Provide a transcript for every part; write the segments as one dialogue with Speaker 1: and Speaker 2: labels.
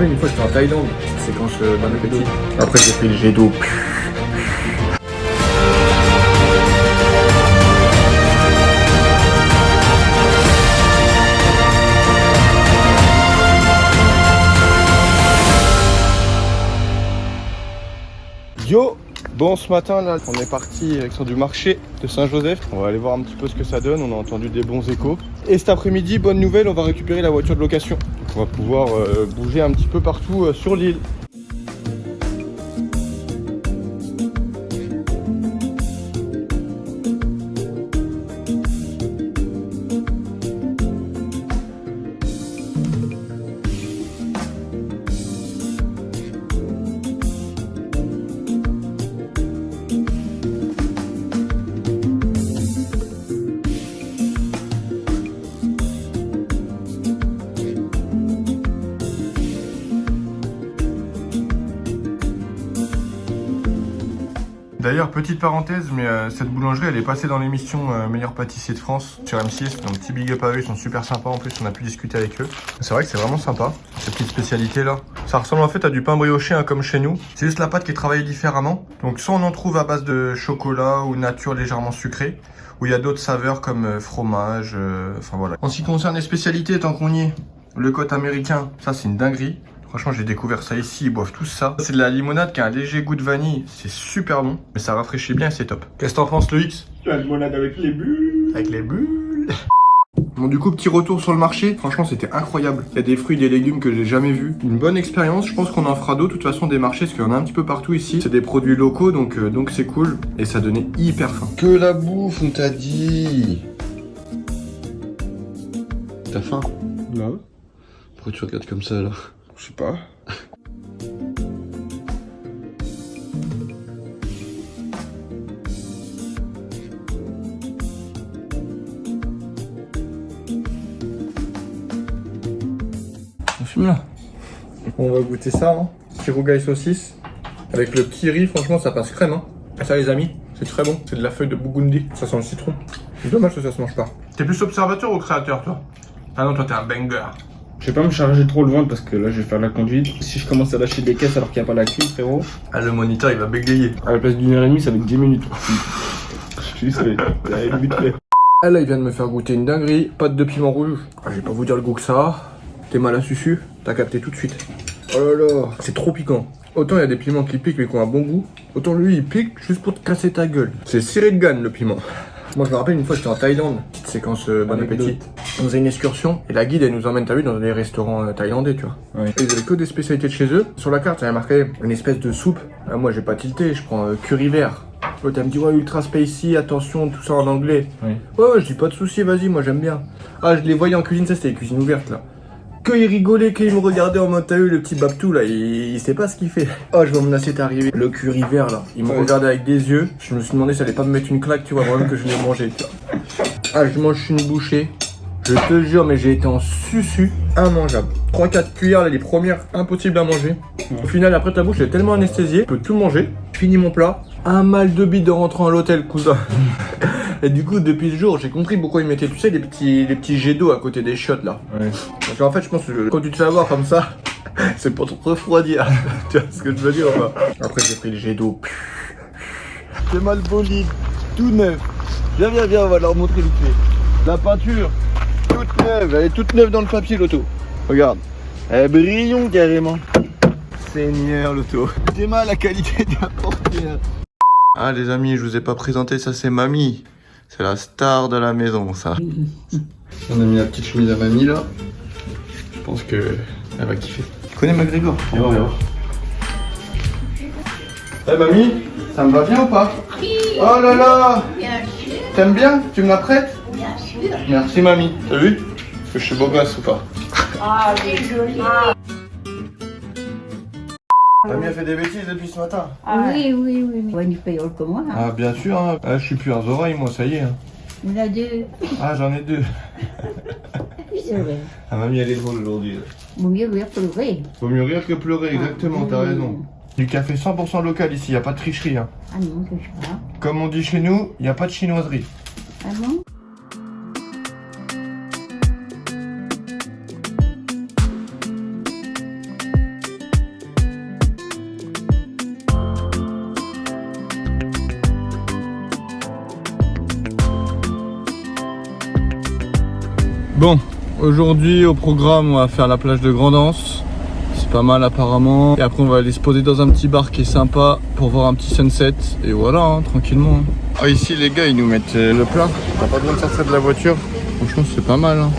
Speaker 1: rappelle une fois j'étais en Thaïlande, petite séquence bon appétit. Après j'ai pris le jet d'eau. Yo! Bon, ce matin là, on est parti sur du marché de Saint-Joseph. On va aller voir un petit peu ce que ça donne. On a entendu des bons échos. Et cet après-midi, bonne nouvelle, on va récupérer la voiture de location. Donc on va pouvoir bouger un petit peu partout sur l'île. D'ailleurs, petite parenthèse, mais cette boulangerie, elle est passée dans l'émission Meilleur pâtissier de France sur M6. Donc, petit big up à eux, ils sont super sympas. En plus, on a pu discuter avec eux. C'est vrai que c'est vraiment sympa, cette petite spécialité là. Ça ressemble en fait à du pain brioché, hein, comme chez nous. C'est juste la pâte qui est travaillée différemment. Donc, soit on en trouve à base de chocolat ou nature légèrement sucrée, ou il y a d'autres saveurs comme fromage, enfin voilà. En ce qui concerne les spécialités, tant qu'on y est, le côte américain, ça c'est une dinguerie. Franchement, j'ai découvert ça ici, ils boivent tous ça. C'est de la limonade qui a un léger goût de vanille, c'est super bon, mais ça rafraîchit bien et c'est top. Qu'est-ce que t'en penses, le X?
Speaker 2: La limonade avec les bulles.
Speaker 1: Avec les bulles. Bon, du coup, petit retour sur le marché. Franchement, c'était incroyable. Il y a des fruits, des légumes que j'ai jamais vus. Une bonne expérience. Je pense qu'on en fera d'autres, de toute façon, des marchés, parce qu'il y en a un petit peu partout ici. C'est des produits locaux, donc c'est cool. Et ça donnait hyper faim. Que la bouffe, on t'a dit. T'as faim?
Speaker 2: Non.
Speaker 1: Pourquoi tu regardes comme ça, là?
Speaker 2: Je sais pas.
Speaker 1: On fume là. On va goûter ça, hein. Petit rougail saucisse. Avec le petit riz, franchement, ça passe crème, hein. Et ça, les amis, c'est très bon. C'est de la feuille de Burgundy. Ça sent le citron. C'est dommage que ça se mange pas. T'es plus observateur ou créateur, toi? Ah non, toi, t'es un banger.
Speaker 2: Je vais pas me charger trop le ventre parce que là je vais faire la conduite. Si je commence à lâcher des caisses alors qu'il n'y a pas la clé, frérot.
Speaker 1: Ah, le moniteur, il va bégayer.
Speaker 2: À la place d'1h30, ça va être 10 minutes. Je suis désolé. Ça va être vite fait.
Speaker 1: Ah là, il vient de me faire goûter une dinguerie. Pâte de piment rouge. Ah, je vais pas vous dire le goût que ça a. T'es mal à susu, t'as capté tout de suite. Oh là là, c'est trop piquant. Autant il y a des piments qui piquent mais qui ont un bon goût. Autant lui, il pique juste pour te casser ta gueule. C'est ciré de Gann, le piment. Moi, je me rappelle une fois, j'étais en Thaïlande. Petite séquence bon appétit. On faisait une excursion et la guide, elle nous emmène, t'as vu, dans des restaurants thaïlandais, tu vois.
Speaker 2: Ouais.
Speaker 1: Et ils avaient que des spécialités de chez eux. Sur la carte, il y avait marqué une espèce de soupe. Ah, moi, j'ai pas tilté, je prends curry vert. L'autre, elle me dit, ouais, ultra spicy, attention, tout ça en anglais.
Speaker 2: Oui.
Speaker 1: Ouais, je dis pas de soucis, vas-y, moi j'aime bien. Ah, je les voyais en cuisine, ça c'était les cuisines ouvertes là. Que il rigolait, qu'il me regardait en mode, t'as eu le petit Babtou là, il sait pas ce qu'il fait. Oh, je vois mon assiette arriver. Le curry vert là, il me regardait avec des yeux. Je me suis demandé si ça allait pas me mettre une claque, tu vois, vraiment que je l'ai mangé, tu vois. Ah, je mange une bouchée. Je te jure, mais j'ai été en susu, immangeable. 3-4 cuillères, là, les premières, impossible à manger. Au final, après ta bouche, elle est tellement anesthésiée, je peux tout manger. Je finis mon plat. Un mal de bide de rentrant à l'hôtel, cousin. Et du coup, depuis ce jour, j'ai compris pourquoi ils mettaient, tu sais, les petits jets d'eau à côté des shots là.
Speaker 2: Ouais.
Speaker 1: Parce qu'en fait, je pense que quand tu te fais avoir comme ça, c'est pour te refroidir. Tu vois ce que je veux dire ou pas? Après, j'ai pris le jet d'eau.
Speaker 3: C'est mal bolide, tout neuf. Viens, on va leur montrer vite fait. La peinture, toute neuve, elle est toute neuve dans le papier l'auto. Regarde, elle est brillon carrément. Seigneur l'auto. C'est mal la qualité de la portière.
Speaker 1: Ah les amis, je vous ai pas présenté, ça c'est Mamie. C'est la star de la maison, ça. On a mis la petite chemise à Mamie là. Je pense que elle va kiffer. Tu connais McGregor?
Speaker 2: Viens voir.
Speaker 1: Eh Mamie, ça me va bien ou pas?
Speaker 4: Oui.
Speaker 1: Oh là là!
Speaker 4: Bien sûr,
Speaker 1: T'aimes bien? Tu me la prêtes?
Speaker 4: bien sûr.
Speaker 1: Merci Mamie. T'as vu? Est-ce que je suis beau gosse ou pas?
Speaker 4: Ah, c'est joli.
Speaker 1: Mamie a fait des bêtises depuis ce matin.
Speaker 4: Oui. Ouais, du payol que moi. Hein.
Speaker 1: Ah bien sûr, hein. Ah, je suis plus un oreilles moi, ça y est. Hein.
Speaker 4: On a deux.
Speaker 1: Ah j'en ai deux.
Speaker 4: C'est vrai.
Speaker 1: Ah Mamie elle est drôle aujourd'hui.
Speaker 4: Vaut mieux rire que pleurer.
Speaker 1: Vaut mieux rire que pleurer, exactement, t'as raison. Du café 100% local ici, y a pas de tricherie. Hein.
Speaker 4: Ah non, je sais pas.
Speaker 1: Comme on dit chez nous, y a pas de chinoiserie.
Speaker 4: Ah bon?
Speaker 1: Bon, aujourd'hui au programme on va faire la plage de Grand'Anse. C'est pas mal apparemment. Et après on va aller se poser dans un petit bar qui est sympa pour voir un petit sunset. Et voilà, hein, tranquillement. Ah, ici les gars ils nous mettent le plat. T'as pas besoin de sortir de la voiture. Franchement c'est pas mal. Hein.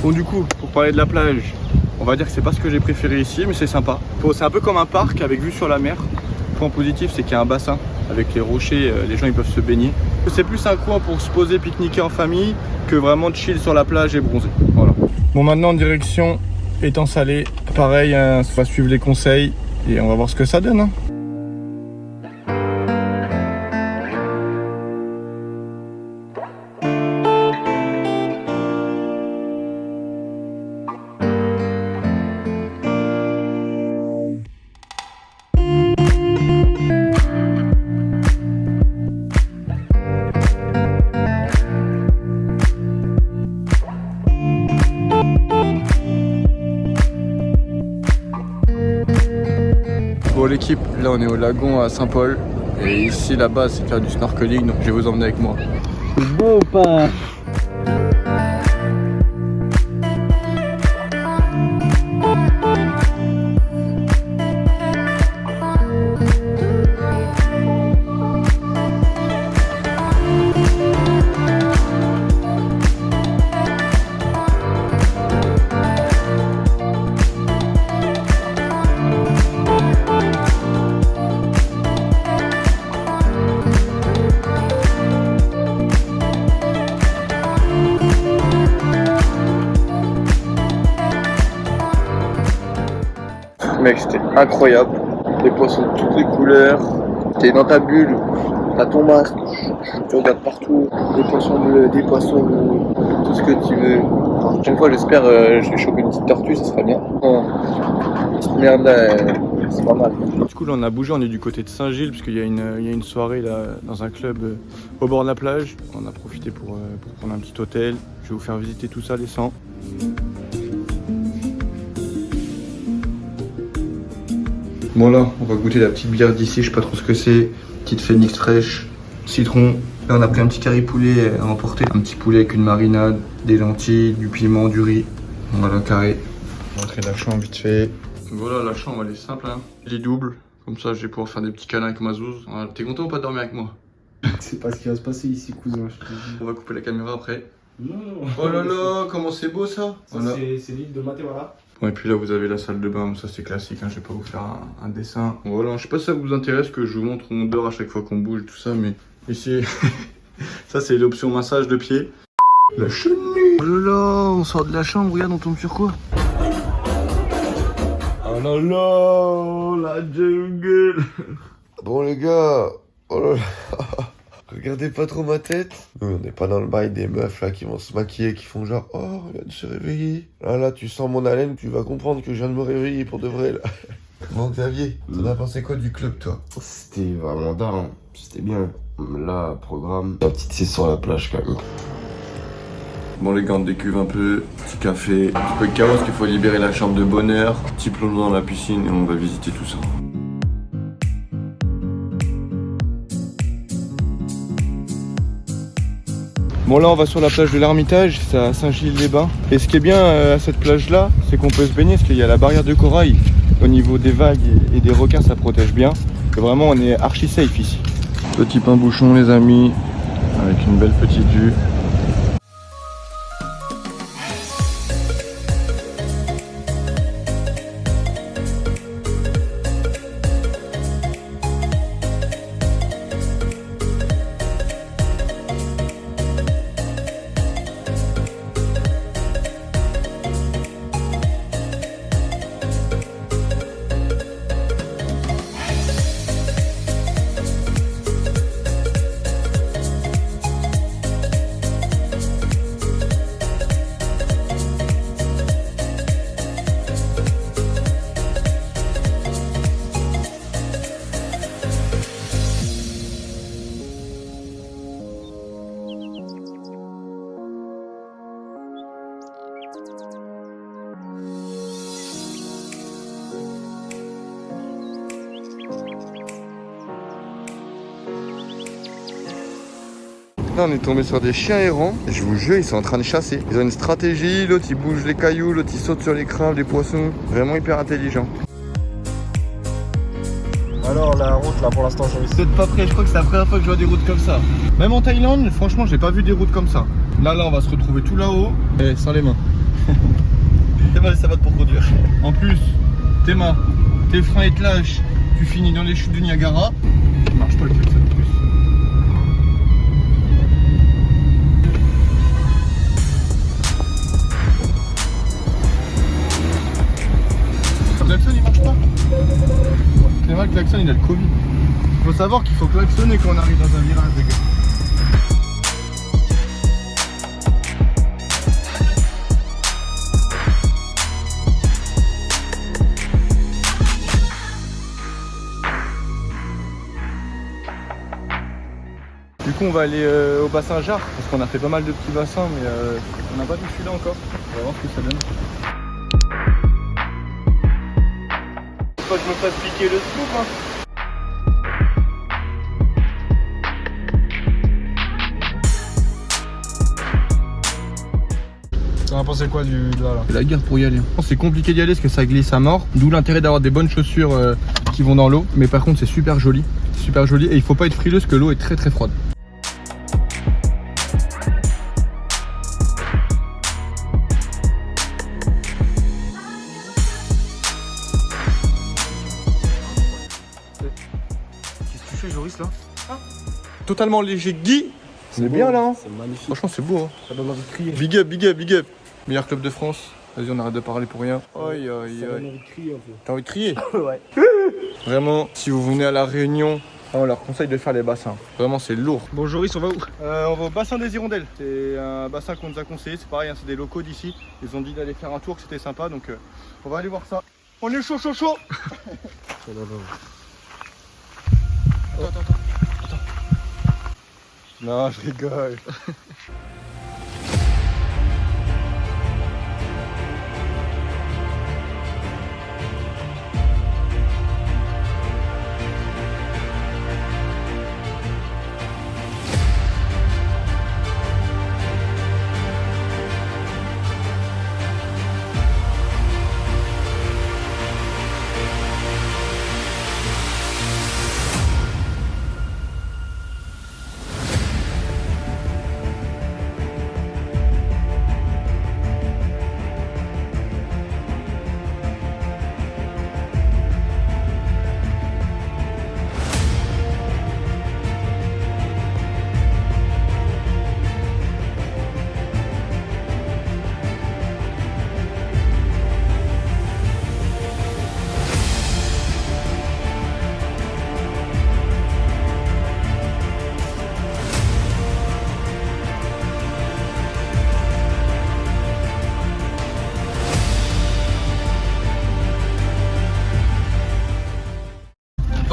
Speaker 1: Bon du coup, pour parler de la plage, on va dire que c'est pas ce que j'ai préféré ici, mais c'est sympa. C'est un peu comme un parc avec vue sur la mer. Le point positif, c'est qu'il y a un bassin avec les rochers, les gens ils peuvent se baigner. C'est plus un coin pour se poser, pique-niquer en famille, que vraiment de chill sur la plage et bronzer. Voilà. Bon maintenant direction étang salé, pareil, hein, on va suivre les conseils et on va voir ce que ça donne. Hein. Bon l'équipe, là on est au lagon à Saint-Paul et ici là-bas c'est faire du snorkeling donc je vais vous emmener avec moi.
Speaker 2: C'est beau pas.
Speaker 1: Mec c'était incroyable, les poissons de toutes les couleurs, t'es dans ta bulle, t'as ton masque, tu regardes partout, des poissons bleus, des poissons bleus, tout ce que tu veux. La prochaine fois j'espère je vais choper une petite tortue, ça serait bien. Bon, petite merde là, c'est pas mal. Du coup là on a bougé, on est du côté de Saint-Gilles parce qu'il y a une soirée là dans un club au bord de la plage. On a profité pour prendre un petit hôtel, je vais vous faire visiter tout ça les 100. Bon là, on va goûter la petite bière d'ici, je sais pas trop ce que c'est. Petite phénix fraîche, citron. Là on a pris un petit curry poulet à emporter. Un petit poulet avec une marinade, des lentilles, du piment, du riz. Voilà carré. On va rentrer la chambre vite fait. Voilà la chambre elle est simple hein. Lit double, comme ça je vais pouvoir faire des petits câlins avec ma zouze. Voilà. T'es content ou pas de dormir avec moi?
Speaker 2: C'est pas ce qui va se passer ici cousin, je te dis.
Speaker 1: On va couper la caméra après.
Speaker 2: Non.
Speaker 1: Oh là là, comment c'est beau ça,
Speaker 2: Voilà. C'est l'île de Matewala.
Speaker 1: Bon, et puis là vous avez la salle de bain, ça c'est classique, hein. Je vais pas vous faire un dessin. Bon, voilà, je sais pas si ça vous intéresse que je vous montre on dort à chaque fois qu'on bouge tout ça, mais ici, ça c'est l'option massage de pied. La chenille. Oh là là, on sort de la chambre, regarde on tombe sur quoi?
Speaker 3: Oh là là, la jungle. Bon les gars, oh là là. Regardez pas trop ma tête. Nous, on n'est pas dans le bail des meufs là qui vont se maquiller, qui font genre oh, on vient de se réveiller. Là, tu sens mon haleine, tu vas comprendre que je viens de me réveiller pour de vrai là. Bon Xavier, t'en as pensé quoi du club toi?
Speaker 5: C'était vraiment daron, c'était bien. Là, programme, la petite session à la plage quand même.
Speaker 1: Bon les gars, on décuve un peu, petit café, un petit peu de chaos parce qu'il faut libérer la chambre de bonne heure. Petit plongeon dans la piscine et on va visiter tout ça. Bon là on va sur la plage de l'Ermitage, c'est à Saint-Gilles-les-Bains. Et ce qui est bien à cette plage là, c'est qu'on peut se baigner parce qu'il y a la barrière de corail. Au niveau des vagues et des requins ça protège bien. Et vraiment on est archi safe ici. Petit pain bouchon les amis, avec une belle petite vue.
Speaker 3: Là, on est tombé sur des chiens errants. Et je vous jure, ils sont en train de chasser. Ils ont une stratégie. L'autre, il bouge les cailloux. L'autre, il saute sur les crabes, les poissons. Vraiment hyper intelligent.
Speaker 1: Alors la route là pour l'instant je
Speaker 3: Vous êtes pas prêts, je crois que c'est la première fois que je vois des routes comme ça. Même en Thaïlande, franchement, j'ai pas vu des routes comme ça. Là, on va se retrouver tout là-haut, et sans les mains. Ça va pour conduire. En plus, tes mains, tes freins et te lâchent, tu finis dans les chutes du Niagara. Ça marche pas le truc, ça en plus. Le klaxon il marche pas. Clément, le klaxon il a le Covid. Faut savoir qu'il faut klaxonner quand on arrive dans un virage, les gars. Du coup on va aller au bassin Jard parce qu'on a fait pas mal de petits bassins mais on n'a pas vu celui-là encore. On va voir ce que ça donne. Faut que je me fasse piquer le scoop hein.
Speaker 1: T'en as pensé quoi de là?
Speaker 3: C'est la guerre pour y aller. C'est compliqué d'y aller parce que ça glisse à mort. D'où l'intérêt d'avoir des bonnes chaussures qui vont dans l'eau. Mais par contre c'est super joli. Super joli et il faut pas être frileux parce que l'eau est très très froide. Qu'est-ce que tu fais Joris là? Totalement léger Guy. On est bien là hein.
Speaker 1: C'est magnifique.
Speaker 3: Franchement c'est beau hein.
Speaker 1: Ça donne envie de crier.
Speaker 3: Big up, big up, big up. Meilleur club de France. Vas-y, on arrête de parler pour rien. Aïe, aïe,
Speaker 1: Ça donne
Speaker 3: aïe.
Speaker 1: envie de crier un peu.
Speaker 3: T'as envie de crier?
Speaker 1: Ouais.
Speaker 3: Vraiment, si vous venez à La Réunion, on leur conseille de faire les bassins. Vraiment, c'est lourd.
Speaker 1: Bon Joris, on va où?
Speaker 3: On va au bassin des Hirondelles. C'est un bassin qu'on nous a conseillé. C'est pareil, hein, c'est des locaux d'ici. Ils ont dit d'aller faire un tour, que c'était sympa. Donc, on va aller voir ça. On est chaud, chaud, chaud. Attends. Non, je rigole.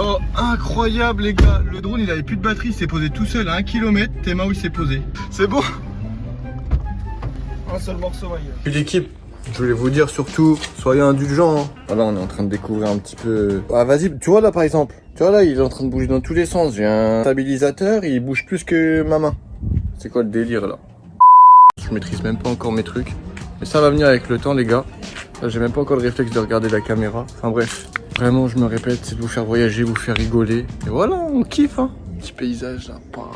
Speaker 3: Oh, incroyable les gars. Le drone il avait plus de batterie, il s'est posé tout seul à 1 km. Théma où il s'est posé. C'est beau.
Speaker 1: Un seul morceau ailleurs.
Speaker 3: Puis l'équipe, je voulais vous dire surtout, soyez indulgents. Hein. Voilà, on est en train de découvrir un petit peu. Ah vas-y, tu vois là par exemple. Tu vois là, il est en train de bouger dans tous les sens. J'ai un stabilisateur, il bouge plus que ma main. C'est quoi le délire là? Je maîtrise même pas encore mes trucs. Mais ça va venir avec le temps les gars. Là, j'ai même pas encore le réflexe de regarder la caméra. Enfin bref. Vraiment, je me répète, c'est de vous faire voyager, vous faire rigoler. Et voilà, on kiffe, hein. Petit paysage là. Bah.